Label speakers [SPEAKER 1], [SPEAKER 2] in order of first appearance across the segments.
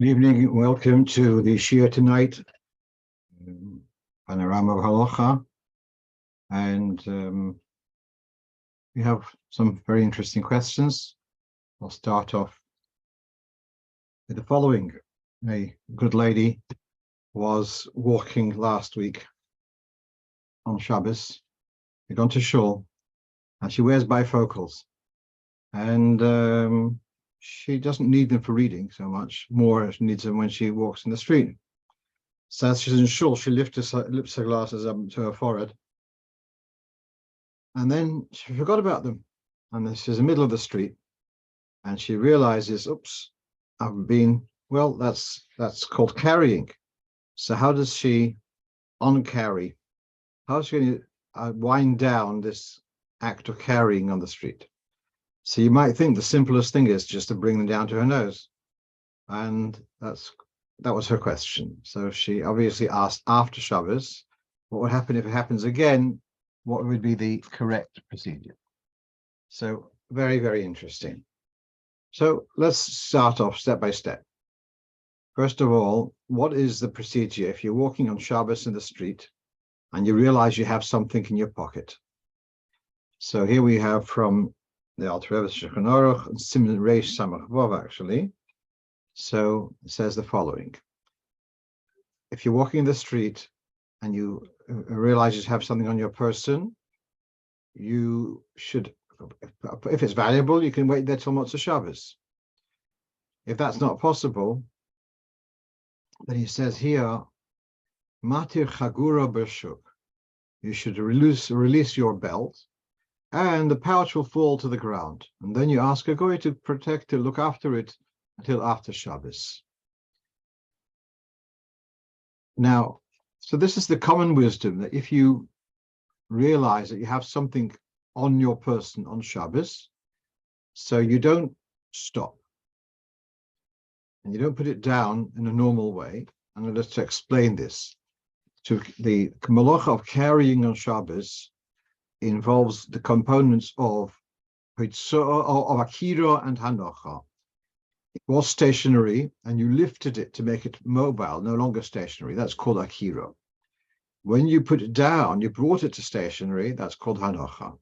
[SPEAKER 1] Good evening. Welcome to the shiur tonight, Panorama of Halocho. And we have some very interesting questions. I'll start off with the following. A good lady was walking last week on Shabbos. She'd gone to Shul, and she wears bifocals. And she doesn't need them for reading so much, more she needs them when she walks in the street. So as she's in Shul, she lifts her glasses up to her forehead. And then she forgot about them. And she's in the middle of the street. And she realizes, oops, I've been, well, that's called carrying. So how does she uncarry? How is she going to wind down this act of carrying on the street? So you might think the simplest thing is just to bring them down to her nose. And that was her question. So she obviously asked after Shabbos, what would happen if it happens again? What would be the correct procedure? So very, very interesting. So let's start off step by step. First of all, what is the procedure if you're walking on Shabbos in the street and you realize you have something in your pocket? So here we have from the Acharei-Kedoshim and Siman Reish Samach Vav, actually. So it says the following. If you're walking in the street and you realize you have something on your person, you should, if it's valuable, you can wait there till Motzei Shabbos. If that's not possible, then he says here, Matir Chagura Bershuk. You should release your belt, and the pouch will fall to the ground. And then you ask a goy to protect it, look after it until after Shabbos. Now, so this is the common wisdom, that if you realize that you have something on your person on Shabbos, so you don't stop. And you don't put it down in a normal way. I'm going to explain this. So the halachic of carrying on Shabbos involves the components of akira and hanocha. It was stationary, and you lifted it to make it mobile, no longer stationary. That's called akira. When you put it down, you brought it to stationary. That's called hanocha.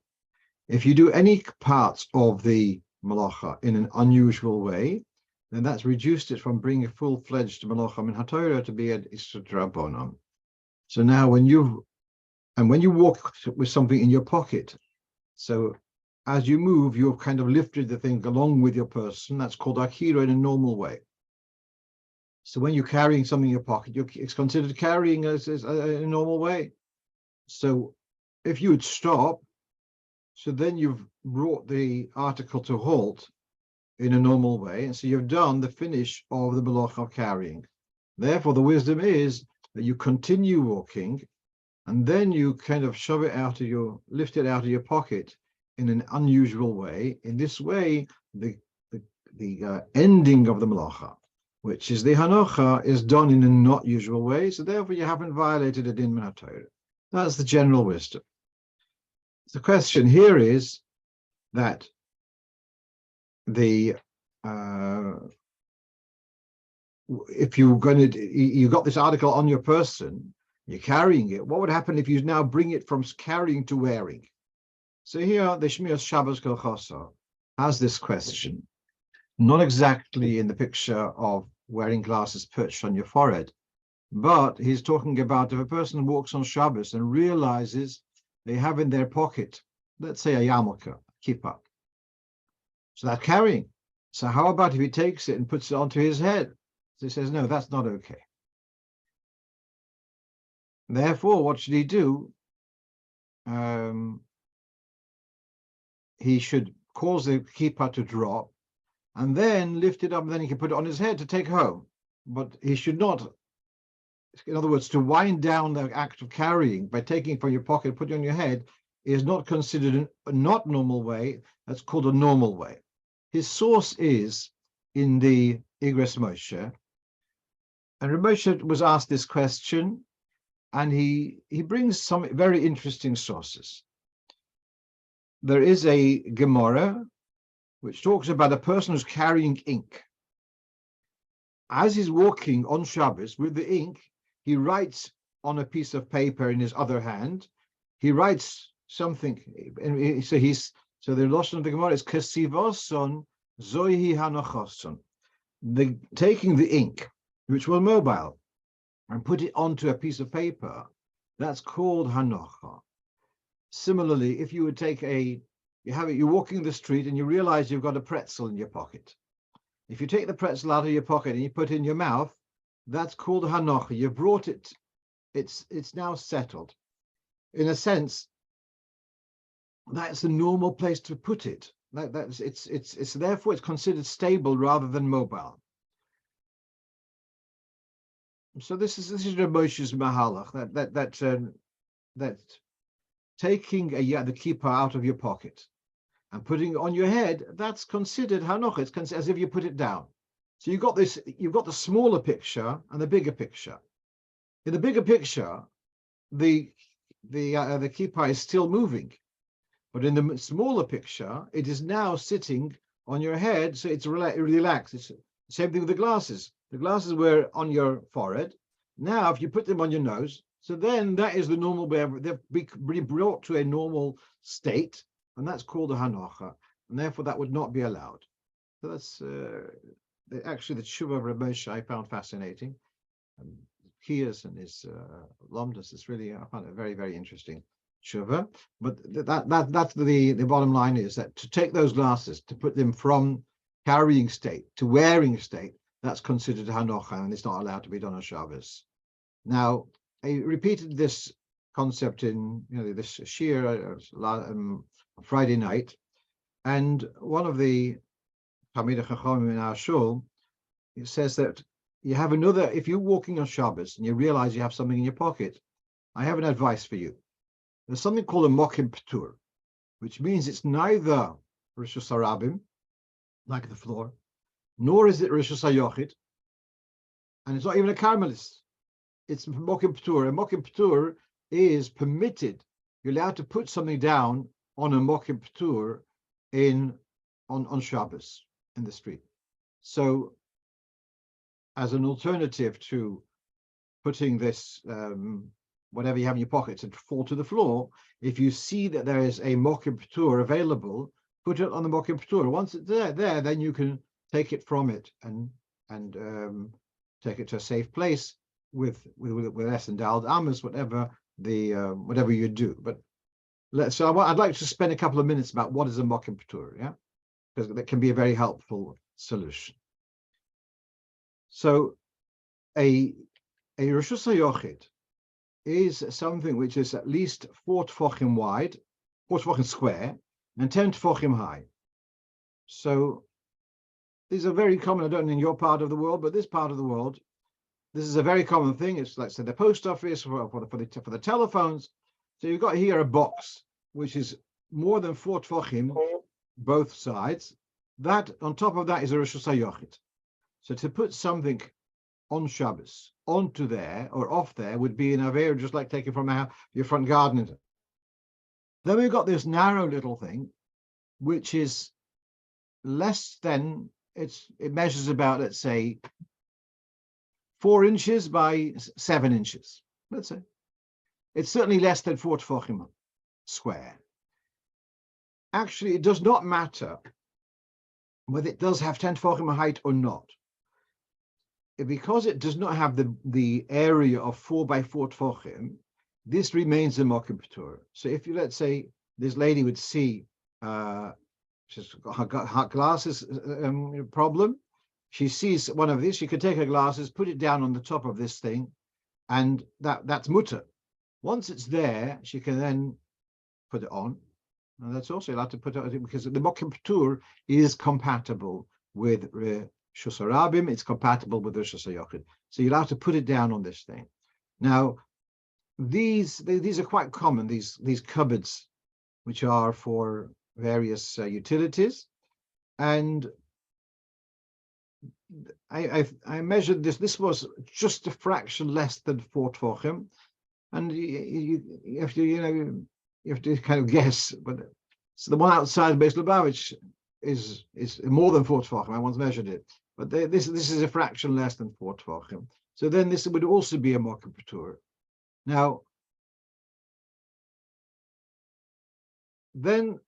[SPEAKER 1] If you do any parts of the malacha in an unusual way, then that's reduced it from being a full-fledged malacha min haTorah to be an isur d'Rabbanan. So now when you walk with something in your pocket, so as you move, you've kind of lifted the thing along with your person. That's called akira in a normal way. So when you're carrying something in your pocket, it's considered carrying as a normal way. So if you would stop, so then you've brought the article to halt in a normal way, and so you've done the finish of the halachic of carrying. Therefore, the wisdom is that you continue walking, and then you kind of lift it out of your pocket in an unusual way. In this way, the ending of the malacha, which is the hanocha, is done in a not usual way. So therefore, you haven't violated a din min haTorah. That's the general wisdom. The question here is that if you got this article on your person, you're carrying it, what would happen if you now bring it from carrying to wearing? So here, the Shmiras Shabbos Kol Chosa has this question, not exactly in the picture of wearing glasses perched on your forehead, but he's talking about if a person walks on Shabbos and realizes they have in their pocket, let's say a yarmulke, a kippah. So that's carrying. So how about if he takes it and puts it onto his head? So he says, no, that's not okay. Therefore, what should he do? He should cause the kippah to drop and then lift it up, and then he can put it on his head to take home. But he should not, in other words, to wind down the act of carrying by taking it from your pocket and putting it on your head is not considered a not normal way. That's called a normal way. His source is in the Igros Moshe. And Moshe was asked this question, and he brings some very interesting sources. There is a Gemara which talks about a person who's carrying ink. as he's walking on Shabbos with the ink, he writes on a piece of paper in his other hand. He writes something, and so the lashon of the Gemara is kesivoson zohi hanochoson. Taking the ink, which was mobile, and put it onto a piece of paper, that's called hanocha. Similarly, if you would take you're walking the street and you realize you've got a pretzel in your pocket. If you take the pretzel out of your pocket and you put it in your mouth, that's called hanocha. You've brought it. It's now settled. In a sense, that's the normal place to put it. It's therefore it's considered stable rather than mobile. So this is Reb Moshe's mahalach that taking the kippah out of your pocket and putting it on your head, that's considered hanocha. It's as if you put it down. So you've got the smaller picture and the bigger picture. In the bigger picture, the kippah is still moving, but in the smaller picture, it is now sitting on your head, so it's relaxed. It's the same thing with the glasses. The glasses were on your forehead. Now, if you put them on your nose, so then that is the normal way. They've been brought to a normal state, and that's called a hanocha, and therefore that would not be allowed. So that's actually the tshuva of Reb Moshe I found fascinating. Kiyas and his lomdus is really, I found it very, very interesting tshuva. But that's the bottom line is that to take those glasses, to put them from carrying state to wearing state, that's considered hanocha, and it's not allowed to be done on Shabbos. Now, I repeated this concept in this shiur Friday night, and one of the Talmidei Chachamim in our Shul, it says that you have another, if you're walking on Shabbos and you realize you have something in your pocket, I have an advice for you. There's something called a mokim p'tur, which means it's neither rishus harabim, like the floor, nor is it rishus hayochid, and it's not even a carmelist. It's mokim p'tur. A mokim p'tur is permitted. You're allowed to put something down on a mokim p'tur on Shabbos in the street. So, as an alternative to putting this whatever you have in your pocket to fall to the floor, if you see that there is a mokim p'tur available, put it on the mokim p'tur. Once it's there, then you can take it from it and take it to a safe place with less endowed amas, whatever you do. But I'd like to spend a couple of minutes about what is a mokim p'tur, yeah, because that can be a very helpful solution. So, a rishus hayochid is something which is at least 4 tefachim wide, 4 tefachim square, and 10 tefachim high. So these are very common. I don't know in your part of the world, but this part of the world, this is a very common thing. It's like, say, the post office for the telephones. So you've got here a box which is more than 4 tefachim, both sides. That on top of that is a rishus hayochid. So to put something on Shabbos onto there or off there would be an aver, just like taking from your front garden. Then we've got this narrow little thing, which is less than, it measures about, let's say, 4 inches by 7 inches. Let's say it's certainly less than 4 tefachim square. Actually, it does not matter whether it does have 10 tefachim height or not. Because it does not have the area of 4 by 4 tefachim, this remains a mokim p'tur. So if you, let's say, this lady would see she's got her glasses problem, she sees one of these, she could take her glasses, put it down on the top of this thing, and that's mutter. Once it's there, she can then put it on, and that's also allowed to put it, because the mokim p'tur is compatible with Rishus harabim, it's compatible with Rishus hayochid. So you'll have to put it down on this thing. Now, these are quite common, these cupboards, which are for various utilities. And I measured this. This was just a fraction less than 4 tefachim. And you have to kind of guess. But so the one outside Beis Lubavitch is more than 4 tefachim. I once measured it. But this is a fraction less than 4 tefachim. So then this would also be a mokum patur. Now, then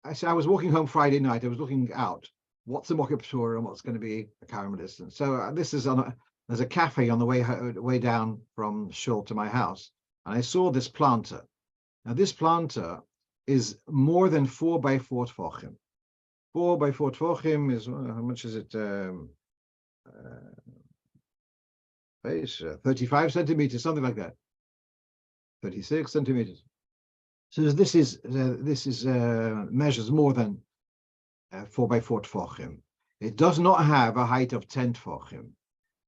[SPEAKER 1] I was walking home Friday night. I was looking out. What's a mokum patur and what's going to be a caramelist? And so this is there's a cafe on the way down from Shul to my house, and I saw this planter. Now this planter is more than 4 by 4 tefachim. 4 by 4 tefachim is, how much is it? 35 centimeters, something like that. 36 centimeters. So this is measures more than 4 by 4 tefachim. It does not have a height of 10 tefachim.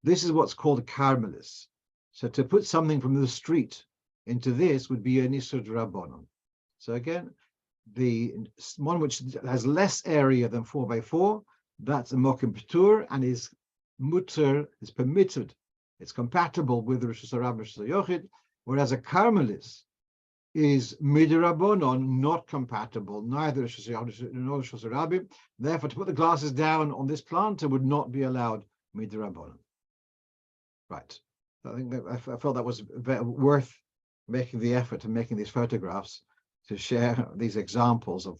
[SPEAKER 1] This is what's called a caramelis. So to put something from the street into this would be an isur d'rabbanan. So again, the one which has less area than 4 by 4, that's a mokum patur and is mutter, is permitted. It's compatible with Rosh Hashanah, Rosh Hashanah, whereas a caramelis is midrabanon, not compatible, neither Rosh Hashanah nor Rosh Hashanah. Therefore, to put the glasses down on this planter would not be allowed midrabanon. Right. I think that I felt that was worth making the effort and making these photographs to share these examples of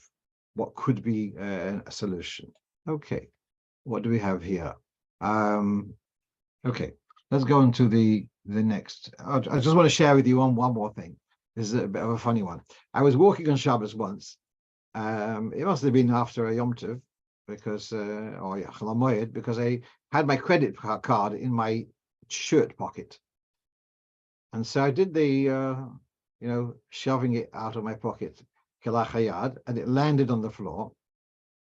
[SPEAKER 1] what could be a solution. Okay, what do we have here? Okay, let's go on to the next. I just want to share with you one more thing. This is a bit of a funny one. I was walking on Shabbos once. It must have been after a Yom Tov, because because I had my credit card in my shirt pocket, and so I did the shoving it out of my pocket, and it landed on the floor,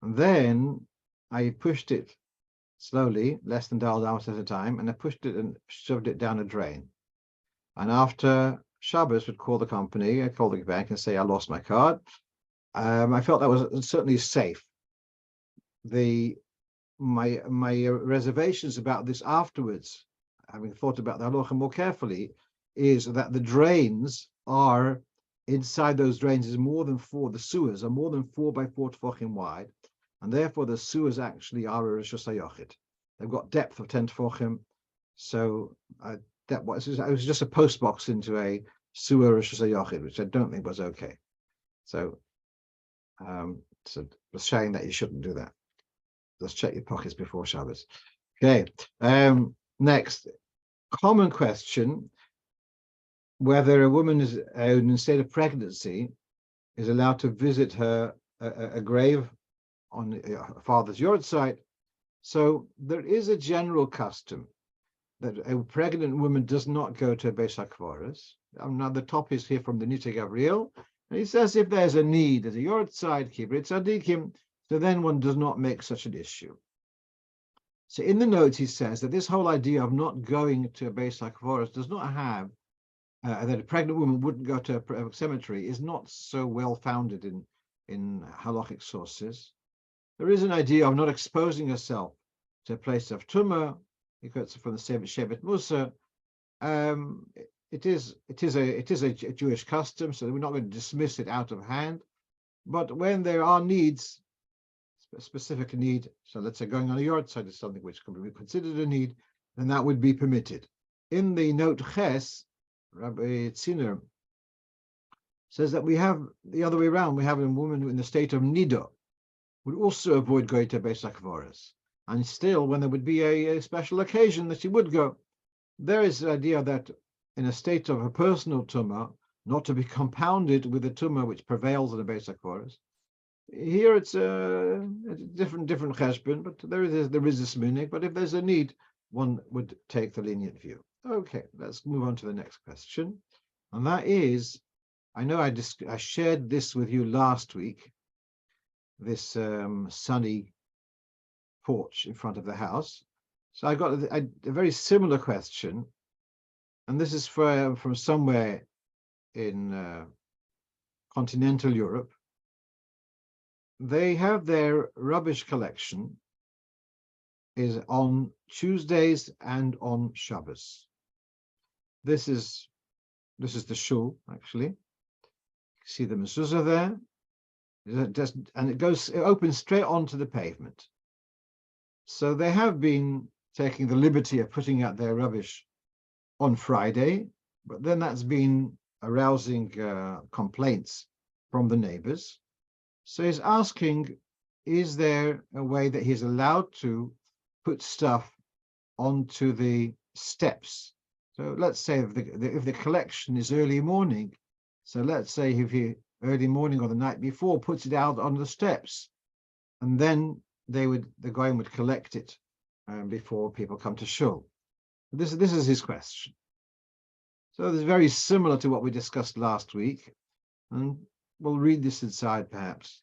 [SPEAKER 1] and then I pushed it slowly, less than dial down at a time, and I pushed it and shoved it down a drain. And after Shabbos, would call the company, I called the bank and say I lost my card. I felt that was certainly safe. My reservations about this afterwards, having thought about the halacha more carefully, is that the drains are, inside those drains is more than 4, the sewers are more than 4 by 4 tefachim wide, and therefore the sewers actually are a Rosh Hashanah. They've got depth of 10 tefachim, so it was just a post box into a sewer Rosh Hashanah, which I don't think was okay. So was showing that you shouldn't do that. Just check your pockets before Shabbos. Okay. Next, common question: whether a woman is in a state of pregnancy is allowed to visit a grave on a father's Yohrzeit. So there is a general custom that a pregnant woman does not go to a Beis HaKvaros. Now the top is here from the Nita Gabriel, and he says if there's a need, there's a Yohrzeit, Kibrit Tzadikim, so then one does not make such an issue. So in the notes he says that this whole idea of not going to a Beis HaKvaros does not have that a pregnant woman wouldn't go to a cemetery is not so well founded in halachic sources. There is an idea of not exposing herself to a place of tumah, because from the Shevet Musa. It is a Jewish custom, so we're not going to dismiss it out of hand. But when there are needs, a specific need, so let's say going on a Yohrzeit is something which can be considered a need, then that would be permitted. In the note Ches, Rabbi Tziner says that we have the other way around. We have a woman in the state of Nida would also avoid going to Beis HaKvaros, and still, when there would be a special occasion, that she would go. There is the idea that in a state of a personal tumah, not to be compounded with the tumah which prevails in the Beis HaKvaros. Here it's a different cheshbon, but there is this minig. But if there's a need, one would take the lenient view. Okay, let's move on to the next question, and that is, I know I shared this with you last week, this sunny porch in front of the house. So I got a very similar question, and this is from somewhere in continental Europe. They have their rubbish collection is on Tuesdays and on Shabbos. This is the Shul, actually. See the mezuzah there, and it opens straight onto the pavement. So they have been taking the liberty of putting out their rubbish on Friday, but then that's been arousing complaints from the neighbors. So he's asking, is there a way that he's allowed to put stuff onto the steps? So let's say if the collection is early morning, so let's say if he early morning or the night before puts it out on the steps, and then the Goyim would collect it before people come to Shul. This is his question. So it's very similar to what we discussed last week, and we'll read this inside perhaps.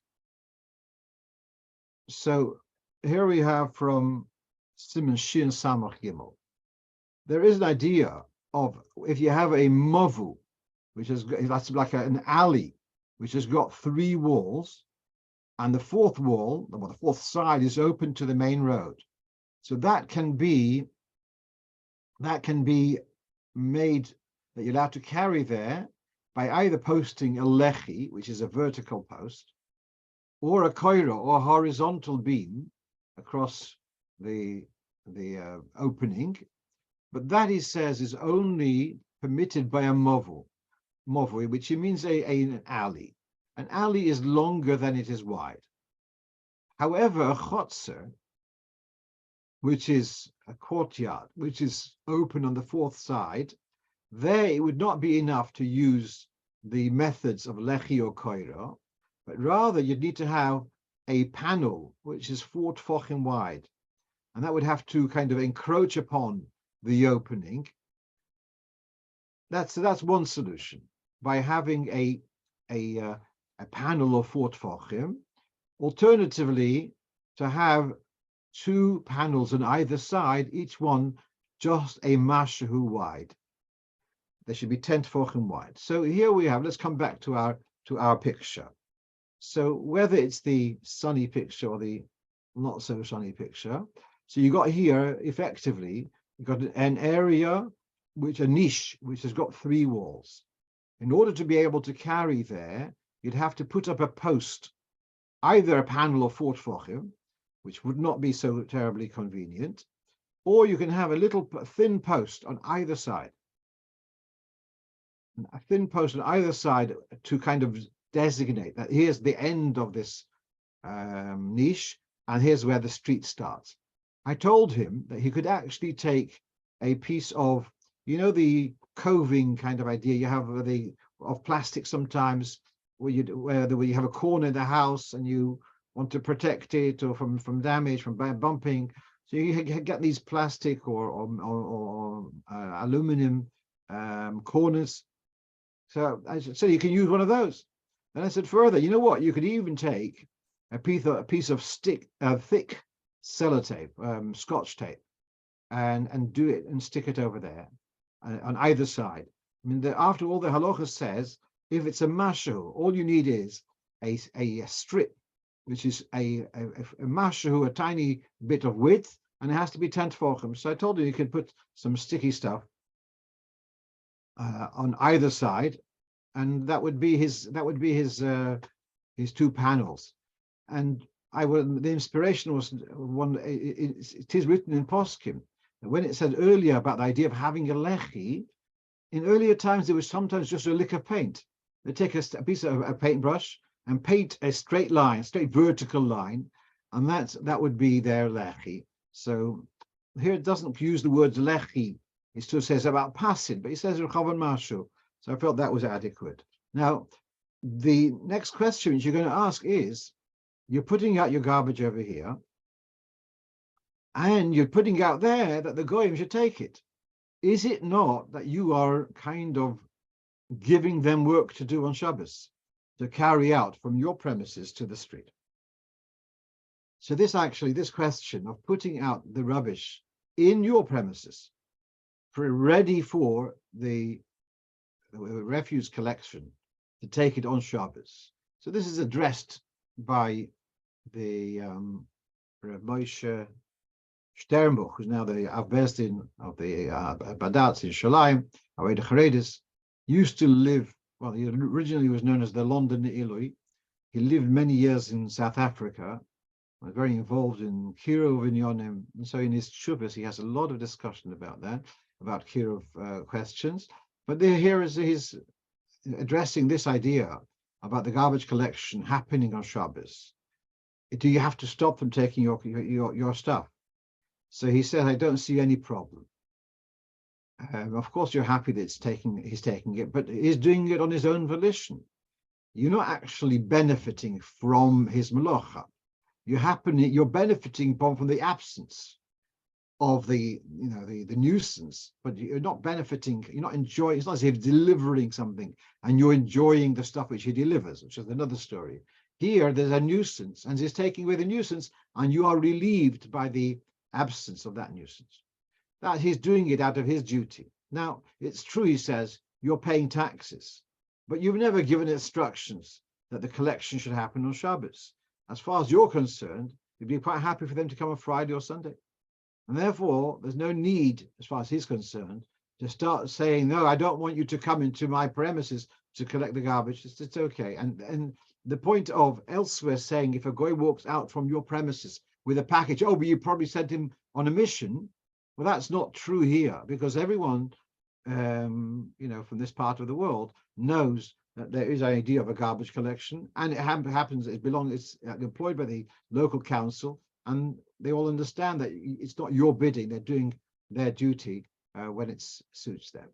[SPEAKER 1] So here we have from Simon Shin Samach Gimel. There is an idea of if you have a mavu, that's like an alley, which has got 3 walls, and the 4th wall, the 4th side, is open to the main road. So that can be made that you're allowed to carry there by either posting a lechi, which is a vertical post, or a koira, or a horizontal beam across the opening. But that, he says, is only permitted by a movu, which means an alley. An alley is longer than it is wide. However, a chotzer, which is a courtyard, which is open on the 4th side, there it would not be enough to use the methods of lechi or koira, but rather you'd need to have a panel which is 4 tefachim wide, and that would have to kind of encroach upon the opening. That's one solution, by having a panel of 4 tefachim. Alternatively, to have 2 panels on either side, each one just a mashahu wide. There should be 10 tefachim wide. So here we have. Let's come back to our picture. So whether it's the sunny picture or the not so sunny picture, so you got here effectively you've got an area a niche which has got 3 walls. In order to be able to carry there, you'd have to put up a post, either a panel of 4 tefachim, which would not be so terribly convenient, or you can have a little thin post on either side. A thin post on either side to kind of designate that here's the end of this niche, and here's where the street starts. I told him that he could actually take a piece of, the coving kind of idea you have of plastic sometimes, where you have a corner in the house and you want to protect it or from damage, from bumping. So you get these plastic or aluminum corners. So I said, you can use one of those. And I said further, you know what? You could even take a piece of thick sellotape, Scotch tape, and do it and stick it over there on either side. I mean, after all, the Halocho says if it's a mashahu, all you need is a strip, which is a mashahu, a tiny bit of width, and it has to be 10 tefachim. So I told him you could put some sticky stuff on either side, and that would be his 2 panels. And the inspiration was one. It is written in Poskim that when it said earlier about the idea of having a lechi, in earlier times there was sometimes just a lick of paint. They take a piece of a paintbrush and paint a straight vertical line, and that would be their lechi. So here it doesn't use the word lechi. It still says about pasid, but it says rechavan mashu. So I felt that was adequate. Now, the next question which you're going to ask is, you're putting out your garbage over here, and you're putting out there that the goyim should take it. Is it not that you are kind of giving them work to do on Shabbos, to carry out from your premises to the street? So this question of putting out the rubbish in your premises, ready for the refuse collection to take it on Shabbos. So this is addressed by the Rav Moshe Sternbuch, who's now the Avbezdin of the Badatz in Shalayim, Acharei-Kedoshim, used to live, well, he originally was known as the London Ilui. He lived many years in South Africa, very involved in shiur v'inyanim, and so in his Shabbos he has a lot of discussion about that, about shiur questions. But here is he's addressing this idea about the garbage collection happening on Shabbos. Do you have to stop them taking your stuff? So he said, I don't see any problem. Of course, you're happy that he's taking it, but he's doing it on his own volition. You're not actually benefiting from his melacha. You're benefiting from the absence of the nuisance, but you're not benefiting. You're not enjoying. It's not as if delivering something and you're enjoying the stuff which he delivers, which is another story. Here, there's a nuisance, and he's taking away the nuisance, and you are relieved by the absence of that nuisance. That he's doing it out of his duty. Now, it's true, he says, you're paying taxes, but you've never given instructions that the collection should happen on Shabbos. As far as you're concerned, you'd be quite happy for them to come on Friday or Sunday. And therefore, there's no need, as far as he's concerned, to start saying, no, I don't want you to come into my premises to collect the garbage. It's okay. And the point of elsewhere saying, if a guy walks out from your premises with a package, oh, but you probably sent him on a mission. Well, that's not true here, because everyone, from this part of the world knows that there is an idea of a garbage collection, and it happens. It's employed by the local council, and they all understand that it's not your bidding; they're doing their duty when it suits them.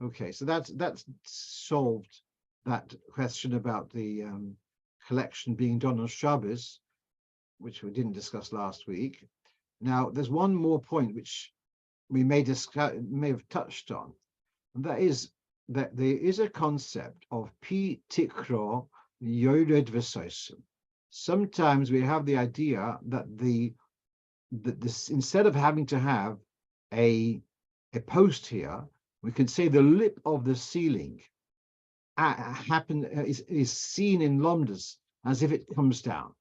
[SPEAKER 1] Okay, so that's solved that question about the collection being done on Shabbos, which we didn't discuss last week. Now, there's one more point which we may have touched on, and that is that there is a concept of pi tikro yored v'sosim. Sometimes we have the idea that this, instead of having to have a post here, we can say the lip of the ceiling is seen in lomdas as if it comes down.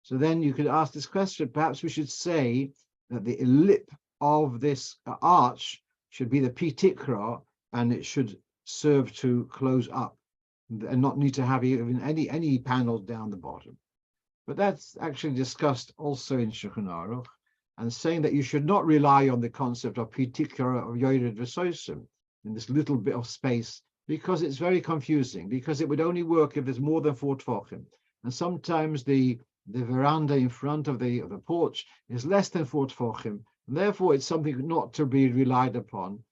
[SPEAKER 1] So then you could ask this question, perhaps we should say that the lip of this arch should be the pi tikra, and it should serve to close up and not need to have even any panels down the bottom. But that's actually discussed also in Shulchan Aruch, and saying that you should not rely on the concept of pi tikra of yored v'sosim in this little bit of space, because it's very confusing, because it would only work if there's more than 4 tefachim. And sometimes the veranda in front of the porch is less than 4 tefachim, and therefore it's something not to be relied upon.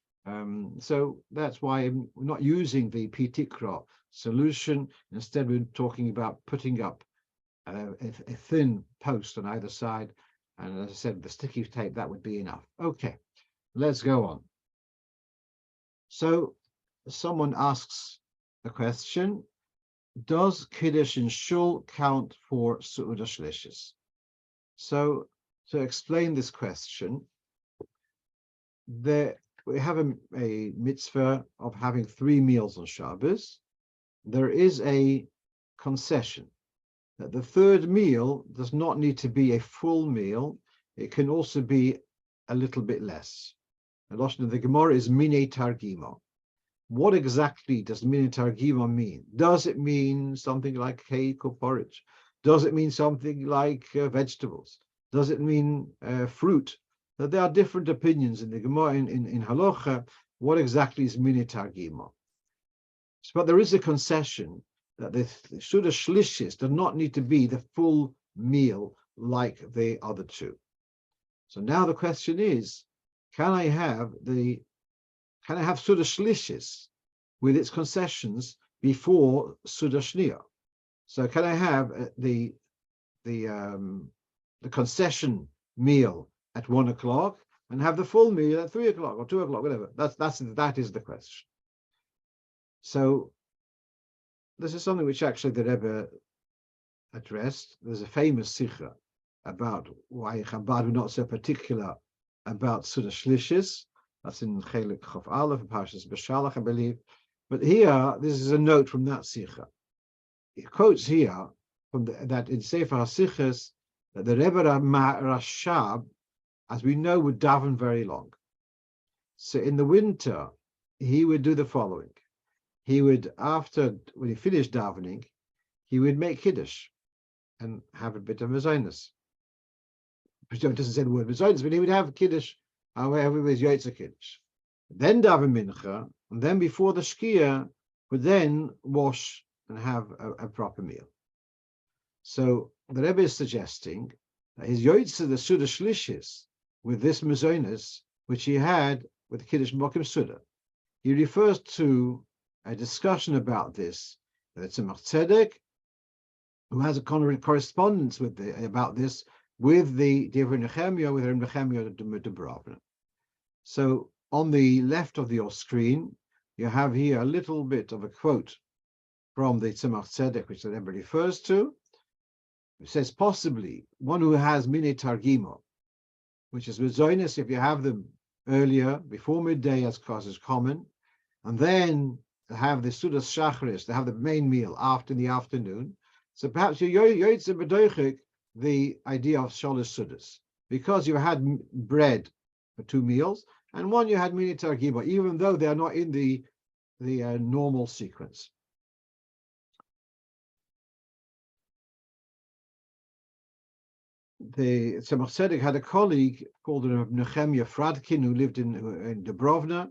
[SPEAKER 1] So that's why we're not using the pi tikra solution. Instead, we're talking about putting up a thin post on either side. And as I said, the sticky tape, that would be enough. Okay, let's go on. So someone asks a question: does Kiddush in Shul count for Seuda Shlishis? So to explain this question, we have a mitzvah of having 3 meals on Shabbos. There is a concession that the 3rd meal does not need to be a full meal. It can also be a little bit less. The Lashon of the Gemara is mine targima. What exactly does mine targima mean? Does it mean something like cake or porridge? Does it mean something like vegetables? Does it mean fruit? There are different opinions in the Gemara, in Halocho, what exactly is mine targima. But there is a concession that the Seuda Shlishis do not need to be the full meal like the other 2. So now the question is, can I have Seuda Shlishis with its concessions before Seuda Shnia? So can I have the concession meal at 1 o'clock and have the full meal at 3 o'clock or 2 o'clock, whatever? That is the question. So this is something which actually the Rebbe addressed. There's a famous sikha about why Chabad were not so particular about Seuda Shlishis. That's in Chelik Chof Aleph, Parshas Beshalach, I believe. But here, this is a note from that sikha. It quotes here from that in Sefer HaSichas that the Rebbe Rashab, as we know, would daven very long. So in the winter, he would do the following. He would, when he finished davening, he would make Kiddush and have a bit of mezainis. doesn't say the word Zonos, but he would have Kiddush, however, it was Yohrzeit Kiddush. Then daven mincha, and then before the shkia, would then wash and have a proper meal. So the Rebbe is suggesting that his Yohrzeit, the Seuda Shlishis, with this Zonos, which he had with the Kiddush Mokim Seuda, he refers to a discussion about this, that it's a Tzedek, who has a correspondence with about this with the Divrei Nehemiah, with Nehemiah Dubrovna. So on the left of your screen, you have here a little bit of a quote from the Tzemach Tzedek, which the Rebbe refers to. It says, possibly one who has mini targimo, which is Zonos if you have them earlier, before midday, as is common, and then have the Sudas Shacharis, to have the main meal after in the afternoon. So perhaps you're Yohrzeit the idea of Shalosh Sudas, because you had bread for 2 meals, and one you had mini targimo, even though they are not in the normal sequence. The Tzemach Tzedek had a colleague called Nehemiah Fradkin, who lived in Dubrovna,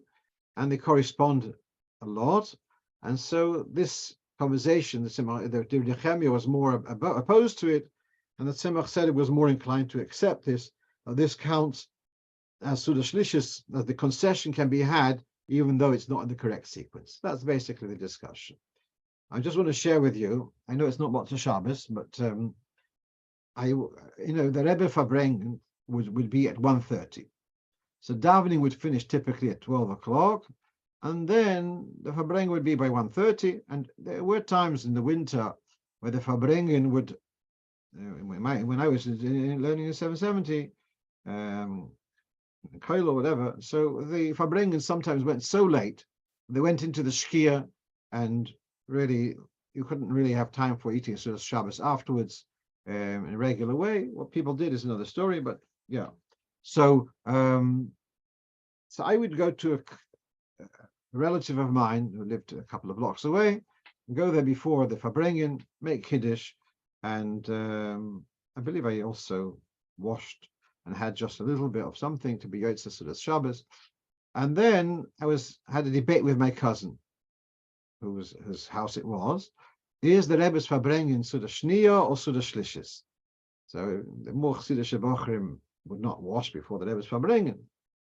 [SPEAKER 1] and they correspond a lot. And so this conversation, the Nehemiah was more opposed to it, and the Tzemach Tzedek was more inclined to accept this. This counts as Seuda Shlishis, that the concession can be had even though it's not in the correct sequence. That's basically the discussion. I just want to share with you, I know it's not much of Shabbos, but the Rebbe Farbrengen would be at 1:30. So davening would finish typically at 12 o'clock, and then the Farbrengen would be by 1:30. And there were times in the winter where the Farbrengen would, when I was learning in 770, Koil or whatever, so the Farbrengen sometimes went so late, they went into the shkia, and really, you couldn't really have time for eating sort of Shabbos afterwards in a regular way. What people did is another story, but yeah. So I would go to a relative of mine who lived a couple of blocks away, go there before the Farbrengen, make Kiddush, and I believe I also washed and had just a little bit of something to be Yotzei Seudas Shabbos. And then I had a debate with my cousin, whose house it was. Is the Rebbe's Farbrengen Seuda Shniya or Seuda Shlishis? So the more Chassidish Bochrim would not wash before the Rebbe's Farbrengen.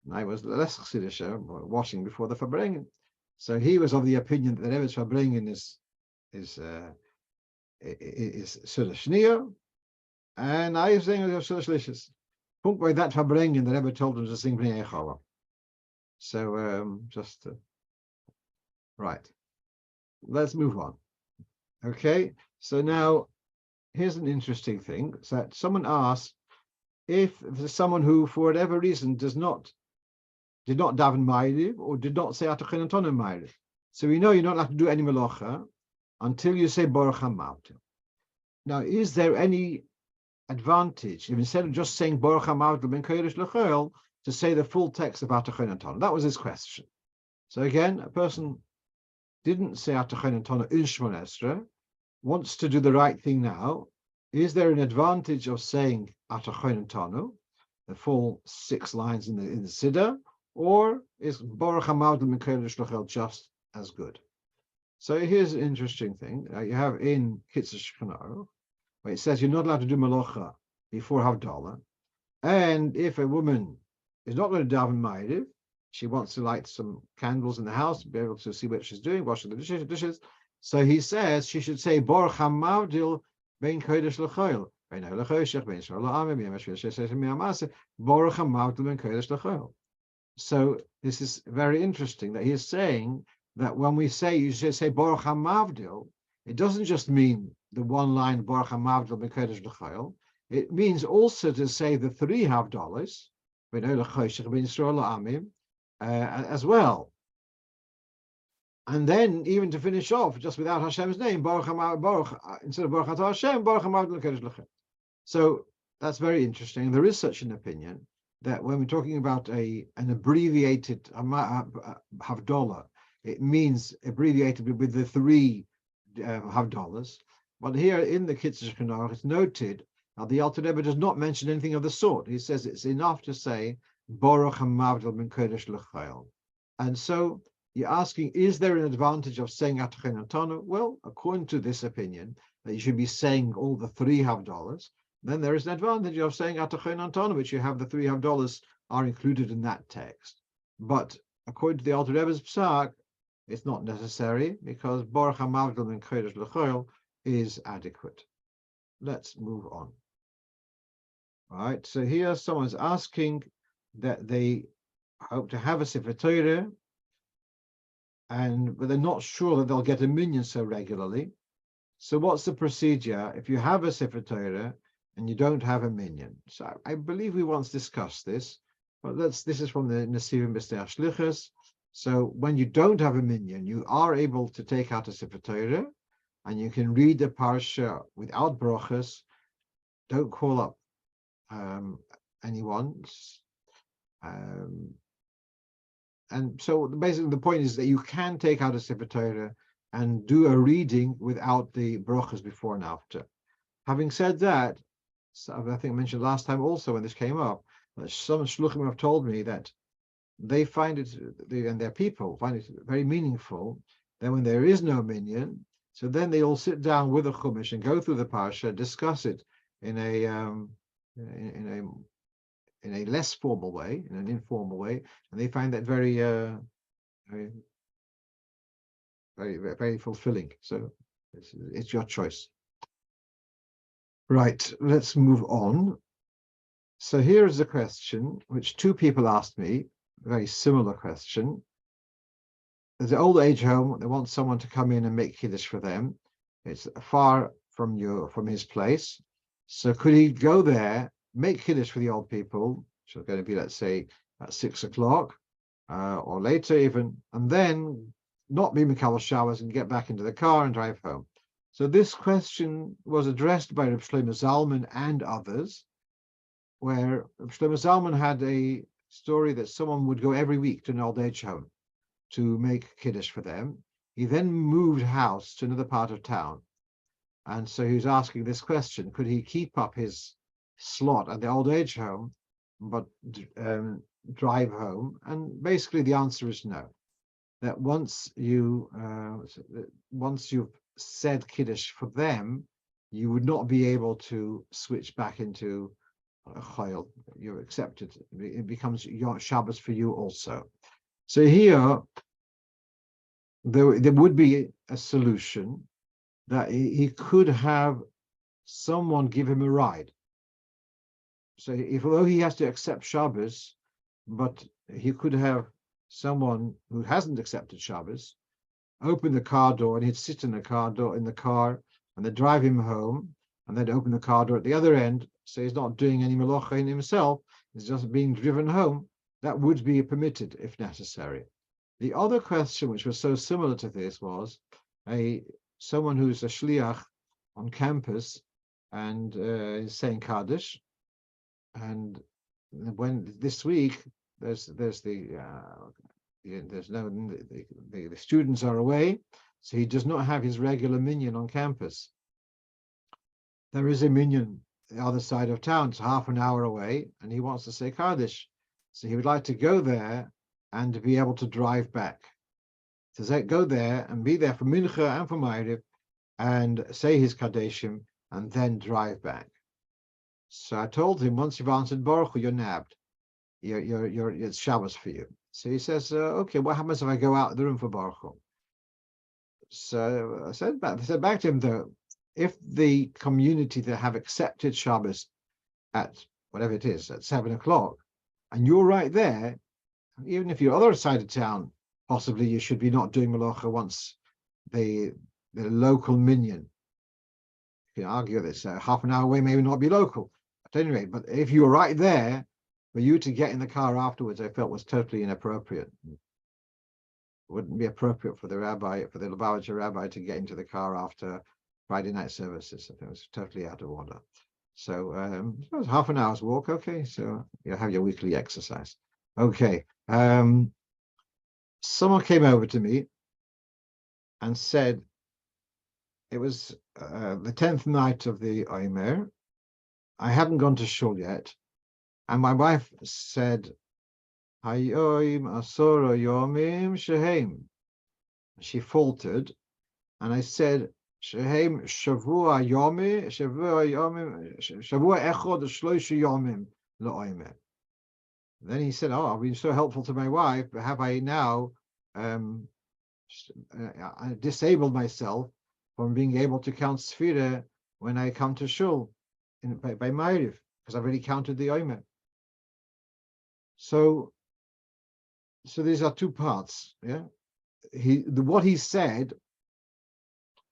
[SPEAKER 1] And I was less Chassidish, washing before the Farbrengen. So he was of the opinion that the Rebbe's Farbrengen is Seuda Shniya, and I was saying it was Seuda Shlishis. Punkt by that Farbrengen, the Rebbe told him to sing Bnei Echava. So right. Let's move on. Okay, so now here's an interesting thing. So someone asked if there's someone who, for whatever reason, did not daven ma'ariv or did not say atochin antonim ma'ariv. So we know you're not allowed to do any melacha until you say Baruch HaMavdil. Now, is there any advantage, if instead of just saying Baruch HaMavdil ben kodesh l'chol, to say the full text of atochin antonim? That was his question. So again, a person didn't say atochin antonim in Shmon Esrei, wants to do the right thing now. Is there an advantage of saying atochin antonim, the full 6 lines in the Siddur, or is Baruch HaMavdil ben kodesh l'chol just as good? So here's an interesting thing. You have in Kitzur Shulchan, where it says you're not allowed to do malacha before Havdalah, and if a woman is not going to daven ma'ariv, she wants to light some candles in the house, be able to see what she's doing, washing the dishes. So he says she should say Baruch HaMavdil ben kodesh l'chol, ben halachoshech, ben shor la'amim, ben mashveh mi'amase, Baruch HaMavdil ben kodesh l'chol. So this is very interesting that he is saying that when we say you should say Baruch HaMavdil, it doesn't just mean the one line Baruch HaMavdil ben kodesh l'chol. It means also to say the 3 Havdalas, ben halachoshech, ben shor la'amim, as well. And then even to finish off just without Hashem's name, Baruch instead of Baruch Atah Hashem, Baruch HaMavdil Kodesh L'Chem. So that's very interesting. There is such an opinion that when we're talking about an abbreviated Havdalah, it means abbreviated with the 3 Havdalahs. But here in the Kitzur Shulchan, it's noted Now, the Alter Rebbe does not mention anything of the sort. He says it's enough to say, Baruch HaMavdil min Kodesh l'chayil. And so you're asking, is there an advantage of saying Atachenatonu? Well, according to this opinion, that you should be saying all the three $3.5, then there is an advantage of saying Atachenatonu, which you have the $3.5 are included in that text. But according to the Alter Rebbe's Psak, it's not necessary because Baruch HaMavdil min Kodesh l'chayil is adequate. Let's move on. All right, so here someone's asking that they hope to have a Sefer Torah, but they're not sure that they'll get a minyan so regularly. So what's the procedure if you have a Sefer Torah and you don't have a minyan? So I believe we once discussed this, but this is from the Nesivim B'Steach Shlishis. So when you don't have a minyan, you are able to take out a Sefer Torah and you can read the parsha without brachas. Don't call up anyone. And so basically the point is that you can take out a Sefer Torah and do a reading without the brachas before and after. Having said that, so I think I mentioned last time also when this came up, that some shluchim have told me that they find it, and their people find it very meaningful that when there is no minyan, so then they all sit down with a chumash and go through the parsha, discuss it in a less formal way, in an informal way, and they find that very, very fulfilling. So it's your choice. Right, let's move on. So here is a question which two people asked me, a very similar question. There's an old age home. They want someone to come in and make Kiddush for them. It's far from his place. So could he go there, make Kiddush for the old people, which is going to be, let's say, at 6 o'clock or later even, and then not be Mikal Shabbos and get back into the car and drive home? So this question was addressed by Reb Shlomo Zalman and others, where Reb Shlomo Zalman had a story that someone would go every week to an old age home to make Kiddush for them. He then moved house to another part of town. And so he was asking this question, could he keep up his slot at the old age home, but drive home? And basically the answer is no. That once you've said Kiddush for them, you would not be able to switch back into a chayil. You're accepted. It becomes your Shabbos for you also. So here, there would be a solution that he could have someone give him a ride. So although he has to accept Shabbos, but he could have someone who hasn't accepted Shabbos open the car door, and he'd sit in the car and they'd drive him home, and they'd open the car door at the other end, so he's not doing any melacha in himself, he's just being driven home. That would be permitted if necessary. The other question, which was so similar to this, was someone who's a shliach on campus and is saying Kaddish, and when this week the students are away, so he does not have his regular minyan on campus. There is a minyan the other side of town, it's half an hour away, and he wants to say Kaddish, so he would like to go there and to be able to drive back. To go there and be there for Mincha and for Ma'ariv and say his Kadeshim and then drive back. So I told him, once you've answered Baruch Hu, you're nabbed. It's Shabbos for you. So he says, okay, what happens if I go out of the room for Baruch Hu? So I said back to him, though, if the community that have accepted Shabbos at whatever it is, at 7 o'clock, and you're right there, even if you're other side of town, possibly you should be not doing Melacha once the local minyan. You can argue this half an hour away may not be local. At any rate, but if you're right there, for you to get in the car afterwards, I felt was totally inappropriate. It wouldn't be appropriate for the Lubavitcher rabbi to get into the car after Friday night services. I think it was totally out of order. So it was half an hour's walk. Okay, so you have your weekly exercise. Okay. Someone came over to me and said it was the 10th night of the Omer, I hadn't gone to Shul yet, and my wife said, Hayoim asoro yomim shehem. She faltered, and I said, Shehem shavua yomim, shavua echod shloisha yomim lo'omer. Then he said, "Oh, I've been so helpful to my wife, but have I now disabled myself from being able to count Sfira when I come to Shul by Ma'ariv, because I've already counted the Omer." So these are two parts. Yeah, what he said.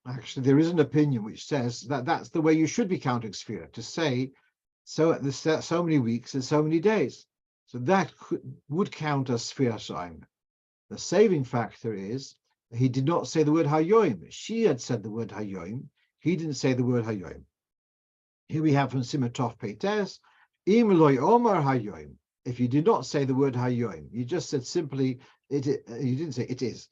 [SPEAKER 1] Actually, there is an opinion which says that that's the way you should be counting Sfira, to say so many weeks and so many days. So that would count as Sfira Sha'im. The saving factor is he did not say the word Hayoim. She had said the word Hayoim. He didn't say the word Hayoim. Here we have from Simatov Peites, Im loy Omar Hayoim. If you did not say the word Hayoim, you just said simply, you didn't say it is.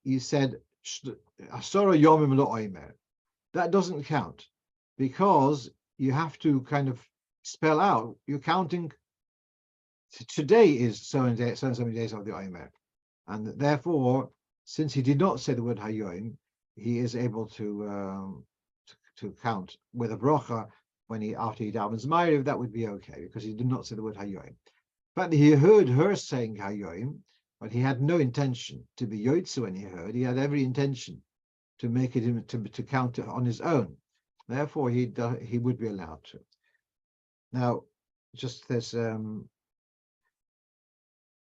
[SPEAKER 1] You said, Asora Yomim lo Omer. That doesn't count, because you have to kind of spell out, you're counting, today is so and so many days of the Omer. And therefore, since he did not say the word Hayoim, he is able to count with a brocha after he davens Ma'ariv. That would be okay, because he did not say the word Hayoim. But he heard her saying Hayoim, but he had no intention to be Yoitze when he heard. He had every intention to make it to count it on his own. Therefore, he would be allowed to. Now, just this, the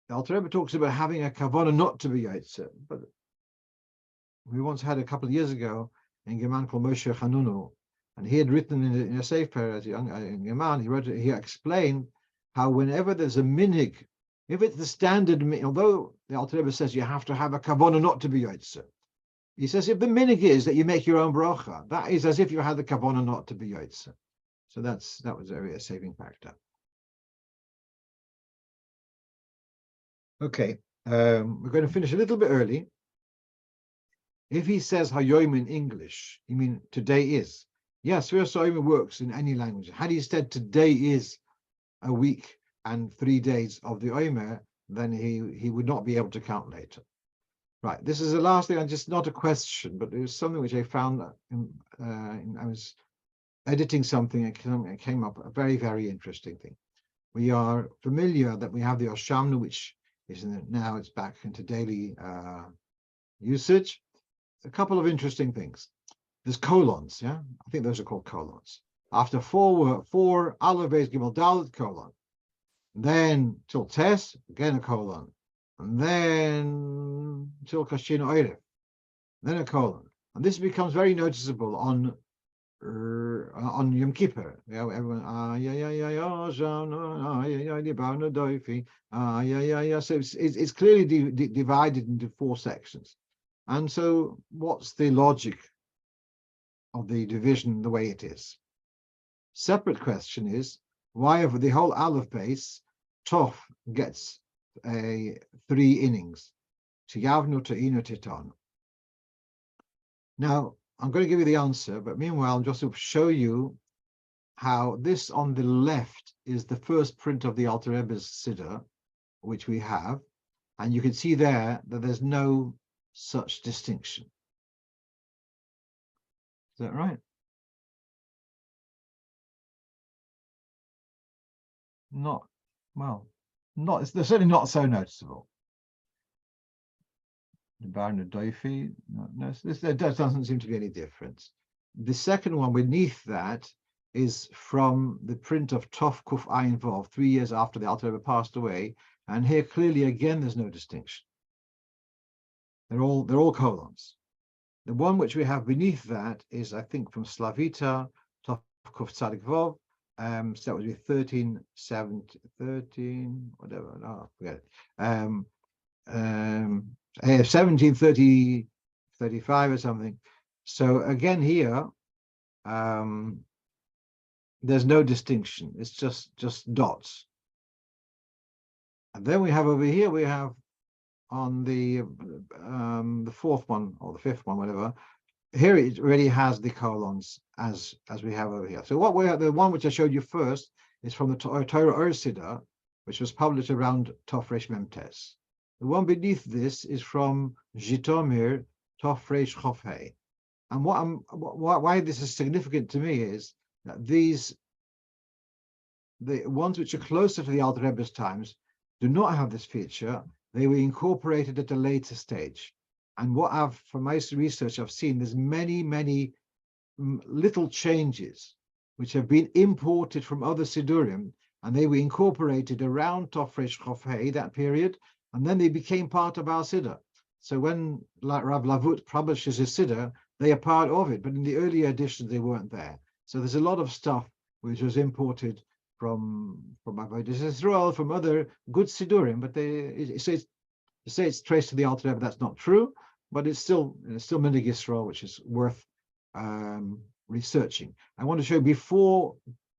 [SPEAKER 1] Alter Rebbe talks about having a kavanah not to be Yoitze, but we once had a couple of years ago in Geman called Moshe Chanunu, and he had written in a sefer as a young Geman, he explained how whenever there's a minhag, if it's the standard, although the Alter Rebbe says you have to have a kavanah not to be Yoitze, he says if the minhag is that you make your own bracha, that is as if you had the kavanah not to be Yoitze. So that was a saving factor. Okay, we're going to finish a little bit early. If he says Hayoim in English, you mean today is. Yes, Sfira Soima works in any language. Had he said today is a week and 3 days of the Omer, then he would not be able to count later. Right, this is the last thing, and just not a question, but it was something which I found, I was editing something, and it came up a very, very interesting thing. We are familiar that we have the Oshamnu, which is now it's back into daily usage. A couple of interesting things. There's colons, yeah? I think those are called colons. After four Aleph Beis Gimel Dalet colon. Then till Tes, again a colon. And then till Kashin Oiref, then a colon. And this becomes very noticeable on Yom Kippur. You know, everyone, so it's clearly divided into 4 sections. And so what's the logic of the division the way it is? Separate question is, why over the whole Aleph base, Tov gets 3 innings? Tiyavnu, Ta'inu, Titan. Now, I'm going to give you the answer, but meanwhile, I'll just show you how this on the left is the first print of the Alter Rebbe's Siddur, which we have. And you can see there that there's no such distinction. Is that right? It's certainly not so noticeable. The Baron of Doifi, there doesn't seem to be any difference. The second one beneath that is from the print of Tov Kuf Ayin Vov, 3 years after the Alter Rebbe passed away, and here clearly again there's no distinction. They're all colons. The one which we have beneath that is, I think, from Slavita, Tov Kuf Tzadik Vov. So that would be 13, whatever. No, forget it. 1730, 35 or something. So again here, there's no distinction. It's just dots. And then we have over here, we have on the 4th one or the 5th one, whatever, here it already has the colons as we have over here. So the one which I showed you first is from the Torah Seuda, which was published around Tov Resh Memtes. The one beneath this is from Jitomir Tov Resh Chof Hei. And why this is significant to me is that the ones which are closer to the Alter Rebbe's times do not have this feature. They were incorporated at a later stage. And from my research, I've seen there's many little changes which have been imported from other Sidurim, and they were incorporated around Tov Resh Chof Hei, that period, and then they became part of our Siddur. So when Rav Lavut publishes his Siddur, they are part of it, but in the earlier editions, they weren't there. So there's a lot of stuff which was imported from Avodas Yisrael, from other good Sidurim, but to say it's traced to the Alter Rebbe, that's not true, but it's still Minhag Yisrael, which is worth researching. I want to show, before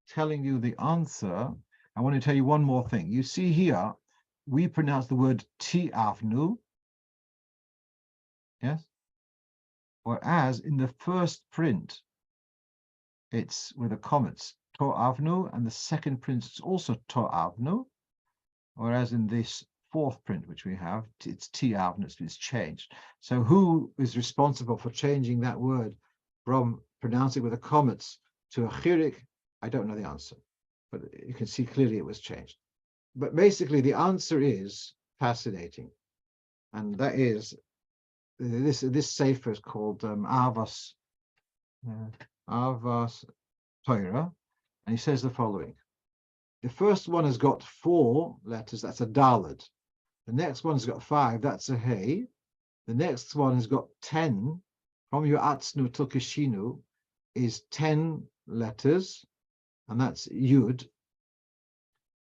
[SPEAKER 1] telling you the answer, I want to tell you one more thing. You see here, we pronounce the word Ti'avnu, yes? Whereas in the first print, it's with the comments, To'avnu, and the second print is also To'avnu, whereas in this fourth print, which we have, it's Ti'avnu, it's changed. So who is responsible for changing that word from pronouncing with the comments to a chirik? I don't know the answer, but you can see clearly it was changed. But basically, the answer is fascinating, and that is this sefer is called Avas Torah, and he says the following: the first one has got 4 letters, that's a daled. The next one has got 5, that's a hey. The next one has got 10, from your atznu till kishinu is 10 letters, and that's yud.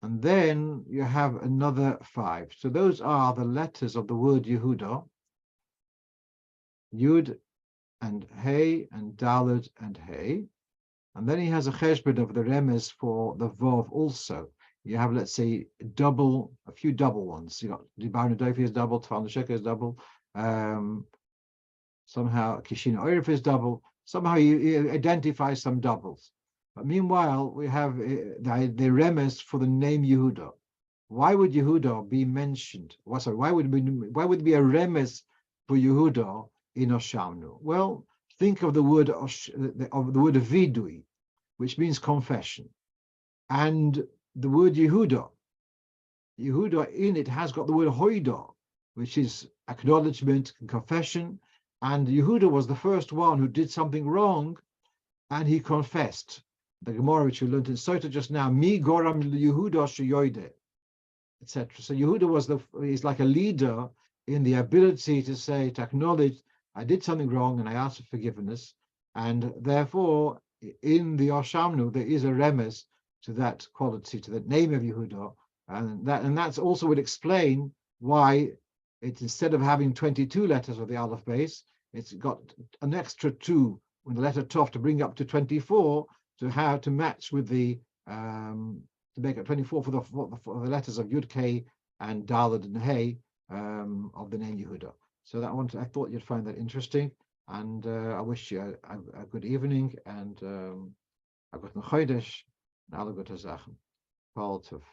[SPEAKER 1] And then you have another 5. So those are the letters of the word Yehuda, Yud and Hey and Daled and Hey. And then he has a cheshbon of the remes for the Vov also. You have, let's say, a few double ones. You got Dibar Nadofi is double, Tfal Nesheka is double. Somehow Kishina Oirif is double. Somehow you identify some doubles. But meanwhile, we have the remes for the name Yehuda. Why would Yehuda be mentioned? Why would it be a remes for Yehuda in Oshamnu? Well, think of the word vidui, which means confession, and the word Yehuda in it has got the word hoida, which is acknowledgement and confession. And Yehuda was the first one who did something wrong, and he confessed. The Gemara which we learned in Seuda just now, mi goram Yehuda sheyoide, etc. So Yehuda is like a leader in the ability to acknowledge, I did something wrong and I asked for forgiveness, and therefore in the Oshamnu there is a remes to that quality, to the name of Yehuda, and that's also would explain why it's, instead of having 22 letters of the Aleph base, it's got an extra 2 with the letter Tov to bring up to 24 to match with the to make it 24 for the letters of Yud K and Daled and Hey of the name Yehuda. So I thought you'd find that interesting, and I wish you a good evening, and a guten Chodesh, and alle gute Sachen. Kol Tov.